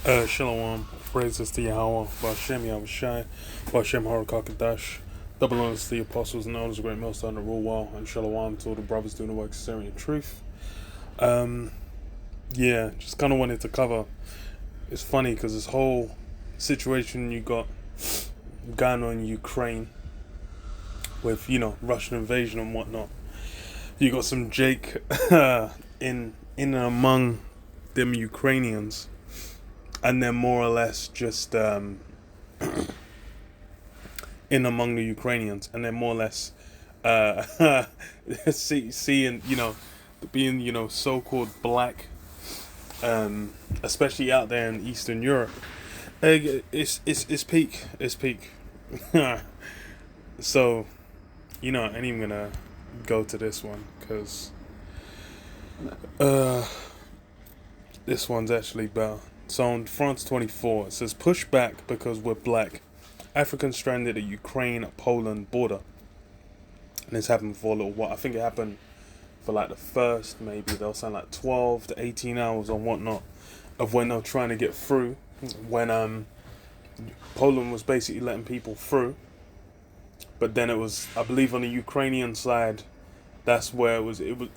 Shalom, praises to Yahweh, Bashem Yahushai, Bashem Harakakadash, double honors to the apostles and elders, great millstone on the rule wall, and Shalom to all the brothers doing the work of Syrian truth. Yeah, just kind of wanted to cover. It's funny because this whole situation you got going on in Ukraine with, Russian invasion and whatnot. You got some Jake in and among them Ukrainians, and they're more or less just in among the Ukrainians, and they're more or less seeing, being, so-called black, especially out there in Eastern Europe. It's peak. It's peak. So, I ain't even gonna go to this one because this one's actually better. So on France 24, it says push back because we're black. Africans stranded at Ukraine-Poland border. And this happened for a little while. I think it happened for like the first, maybe they'll say like 12 to 18 hours or whatnot of when they're trying to get through. When Poland was basically letting people through. But then it was, I believe on the Ukrainian side, that's where it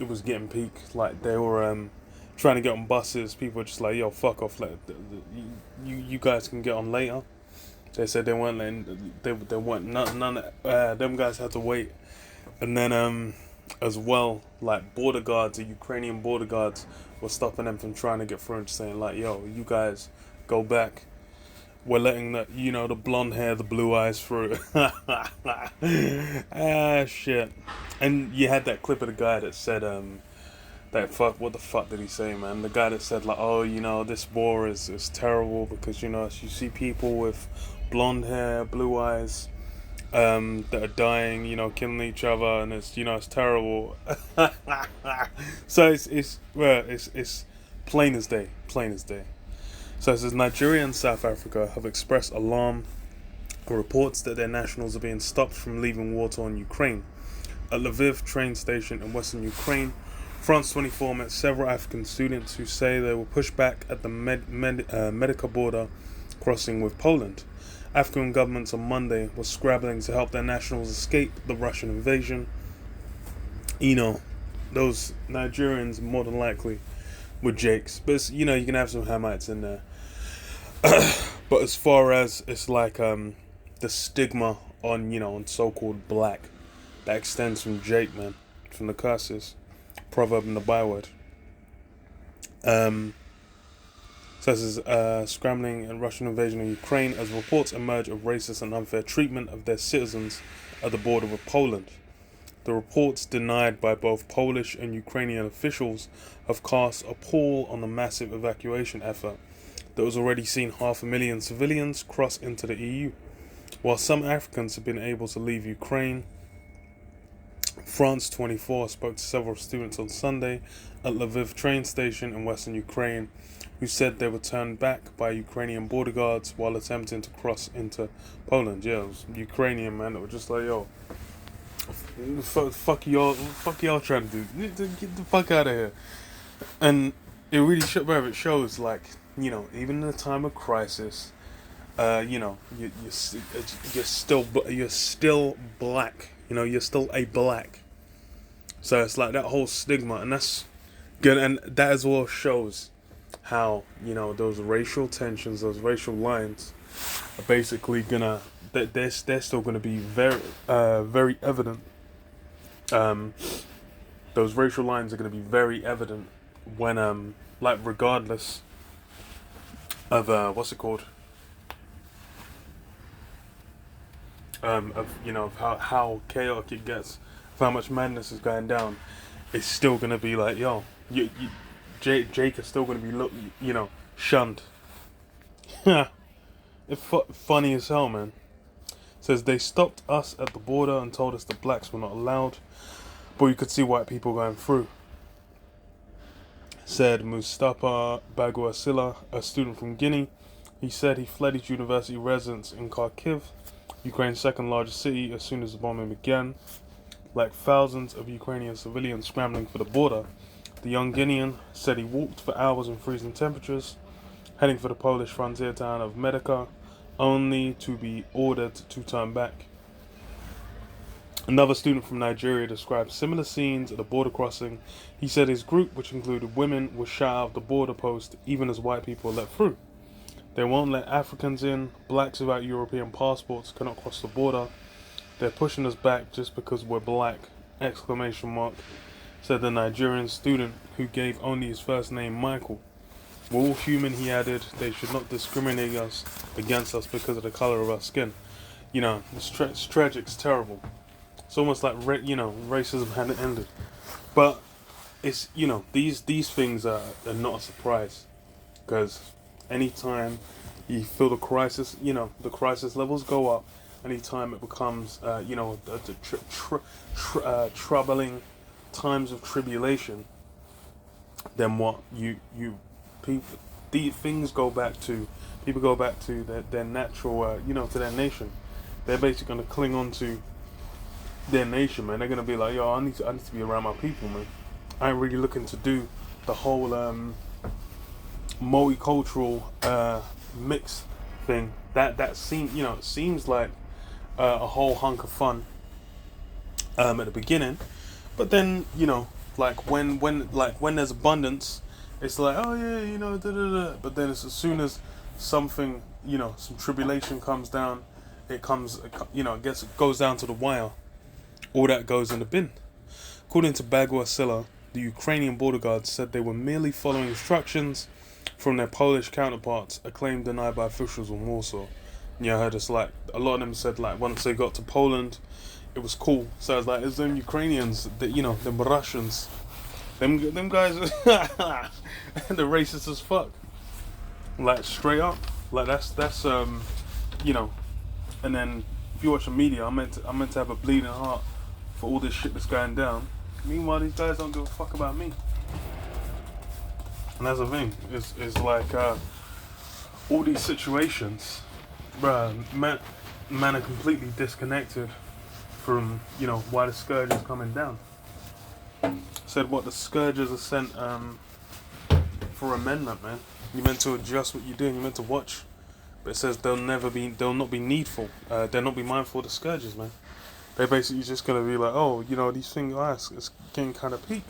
was getting peak. Like they were trying to get on buses. People were just like, yo, fuck off. Like, you guys can get on later. They said they weren't letting, they weren't, none them guys had to wait. And then as well, like border guards, the Ukrainian border guards were stopping them from trying to get through and saying like, yo, you guys go back. We're letting the blonde hair, the blue eyes through. Shit. And you had that clip of the guy that said, what the fuck did he say, man? The guy that said, like, oh, this war is terrible because, you see people with blonde hair, blue eyes, that are dying, killing each other, and it's terrible. So it's plain as day, plain as day. So it says Nigeria and South Africa have expressed alarm and reports that their nationals are being stopped from leaving war-torn Ukraine. At Lviv train station in western Ukraine, France 24 met several African students who say they were pushed back at the Medica border crossing with Poland. African governments on Monday were scrabbling to help their nationals escape the Russian invasion. Those Nigerians more than likely were Jakes, but you can have some Hamites in there. But as far as it's like the stigma on so-called black, that extends from Jake, man, from the curses, proverb and the byword. So this is scrambling and Russian invasion of Ukraine as reports emerge of racist and unfair treatment of their citizens at the border with Poland. The reports, denied by both Polish and Ukrainian officials, have cast a pall on the massive evacuation effort that has already seen 500,000 civilians cross into the EU. While some Africans have been able to leave Ukraine, France 24 spoke to several students on Sunday at Lviv train station in western Ukraine who said they were turned back by Ukrainian border guards while attempting to cross into Poland. Yeah, it was Ukrainian, man, that were just like, yo, fuck y'all trying to do. Get the fuck out of here. And it really shows, like, even in a time of crisis, you're still black. You're still a black. So it's like that whole stigma, and that's good. And that as well shows how those racial tensions, those racial lines, are basically gonna. They're still gonna be very very evident. Those racial lines are gonna be very evident when like regardless of what's it called, of how chaotic it gets, of how much madness is going down. It's still gonna be like, yo, Jake is still gonna be shunned. It's funny as hell, man. Says they stopped us at the border and told us the blacks were not allowed, but you could see white people going through. Said Mustafa Baguasila, a student from Guinea. He said he fled his university residence in Kharkiv, Ukraine's second largest city, as soon as the bombing began. Like thousands of Ukrainian civilians scrambling for the border, the young Guinean said he walked for hours in freezing temperatures heading for the Polish frontier town of Medica, only to be ordered to turn back. Another student from Nigeria described similar scenes at the border crossing. He said his group, which included women, was shut out of the border post even as white people were let through. They won't let Africans in. Blacks without European passports cannot cross the border. They're pushing us back just because we're black! Exclamation mark, said the Nigerian student who gave only his first name, Michael. We're all human, he added. They should not discriminate against us because of the color of our skin. You know, it's tragic, it's terrible. It's almost like, racism hadn't ended. But it's, these things are not a surprise. Because anytime you feel the crisis, the crisis levels go up. Anytime it becomes, troubling times of tribulation, then what people, things go back to, people go back to their natural, to their nation. They're basically going to cling on to their nation, man. They're going to be like, yo, I need to be around my people, man. I ain't really looking to do the whole multicultural mix thing. That seems like a whole hunk of fun at the beginning, but then like when there's abundance, it's like, oh yeah, da da da. But then as soon as something, some tribulation comes down, it goes down to the wire. All that goes in the bin. According to Bagua Silla, the Ukrainian border guards said they were merely following instructions from their Polish counterparts, a claim denied by officials in Warsaw. Yeah, I heard it's like, a lot of them said like once they got to Poland, it was cool. So it's like, it's them Ukrainians, them Russians, them guys, they're racist as fuck. Like straight up, like that's and then if you watch the media, I'm meant to have a bleeding heart for all this shit that's going down. Meanwhile, these guys don't give a fuck about me. And that's the thing. It's like all these situations, bruh, man are completely disconnected from why the scourge is coming down. Said what the scourges are sent for amendment, man. You're meant to adjust what you're doing. You're meant to watch, but it says they'll not be needful. They'll not be mindful of the scourges, man. They're basically just gonna be like, oh, these things it's getting kind of peak.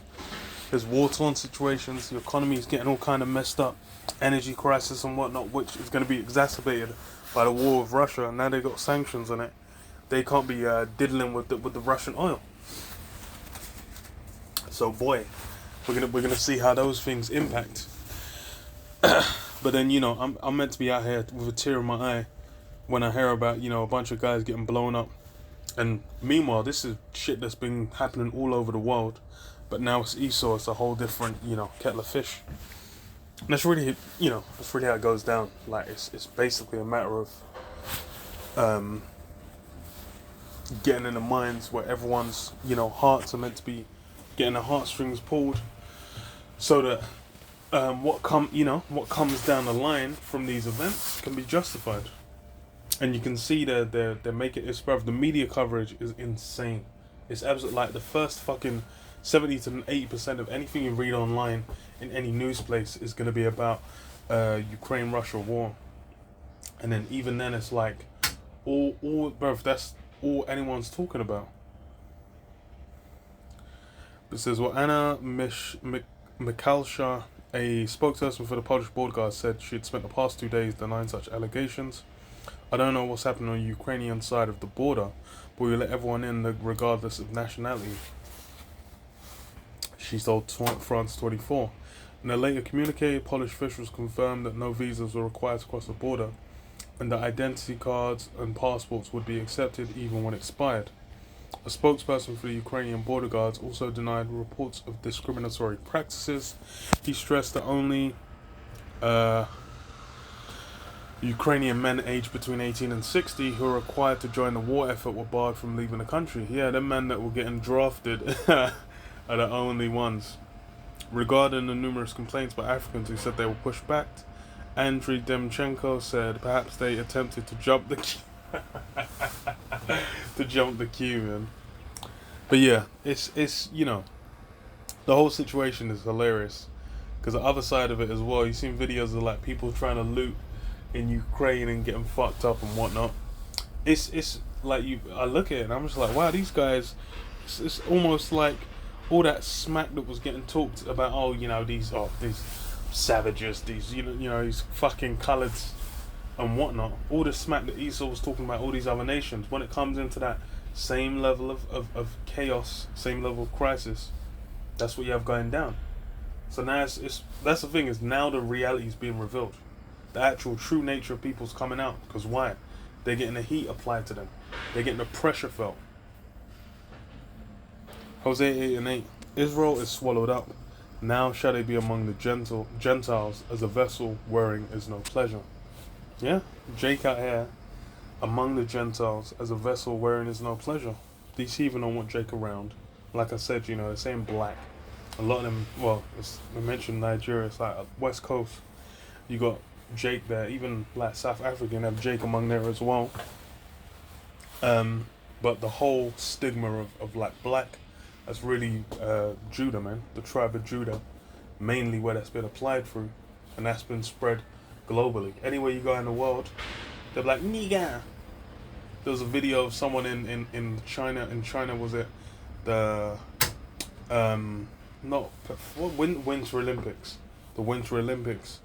There's war-torn situations. The economy is getting all kind of messed up. Energy crisis and whatnot, which is going to be exacerbated by the war with Russia. And now they got sanctions on it. They can't be diddling with the Russian oil. So boy, we're gonna see how those things impact. But then I'm meant to be out here with a tear in my eye when I hear about a bunch of guys getting blown up. And meanwhile, this is shit that's been happening all over the world. But now it's Esau, it's a whole different, kettle of fish. And that's really, that's really how it goes down. Like, it's basically a matter of getting in the minds where everyone's, hearts are meant to be getting the heartstrings pulled, so that what comes down the line from these events can be justified. And you can see they're making it, bruv, the media coverage is insane. It's absolutely like the first fucking 70 to 80% of anything you read online in any news place is going to be about Ukraine-Russia war. And then even then it's like, bruv, that's all anyone's talking about. It says, well, Anna Michalsza, a spokesperson for the Polish border guard, said she had spent the past 2 days denying such allegations. I don't know what's happening on the Ukrainian side of the border, but we let everyone in regardless of nationality, she told France 24. In a later communique, Polish officials confirmed that no visas were required to cross the border, and that identity cards and passports would be accepted even when expired. A spokesperson for the Ukrainian border guards also denied reports of discriminatory practices. He stressed that only Ukrainian men aged between 18 and 60 who are required to join the war effort were barred from leaving the country. Yeah, them men that were getting drafted are the only ones. Regarding the numerous complaints by Africans who said they were pushed back, Andriy Demchenko said perhaps they attempted to jump the queue. Man. But yeah, it's the whole situation is hilarious, Because the other side of it as well, you've seen videos of like people trying to loot in Ukraine and getting fucked up and whatnot. It's like I look at it and I'm just like, wow, these guys. It's almost like all that smack that was getting talked about. Oh, these savages, these these fucking coloureds and whatnot. All the smack that Esau was talking about, all these other nations. When it comes into that same level of chaos, same level of crisis, that's what you have going down. So now it's that's the thing, is now the reality is being revealed. The actual true nature of people's coming out. Because why? They're getting the heat applied to them. They're getting the pressure felt. Hosea 8:8. Israel is swallowed up. Now shall they be among the Gentiles, as a vessel wherein is no pleasure. Yeah, Jake out here among the Gentiles, as a vessel wherein is no pleasure. These heathen don't want Jake around. Like I said, they're saying black. A lot of them, well, we mentioned Nigeria, it's like West Coast. You got Jake there, even like South Africa, have Jake among there as well. But the whole stigma of like black, that's really Judah, man, the tribe of Judah, mainly where that's been applied through, and that's been spread globally. Anywhere you go in the world, they're like, nigga. There was a video of someone in China. In China, was it the Winter Olympics? The Winter Olympics,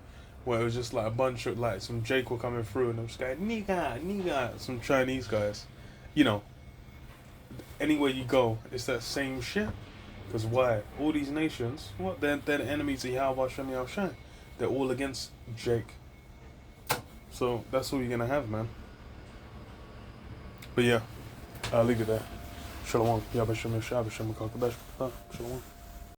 where it was just like a bunch of like some Jake were coming through and they was going nigga, some Chinese guys, Anywhere you go, it's that same shit. Because why? All these nations, they're the enemies of Yahweh Shem Yahushai. They're all against Jake. So that's all you're gonna have, man. But yeah, I'll leave it there. Shalom. Yahweh Shem Yahushai. Shalom.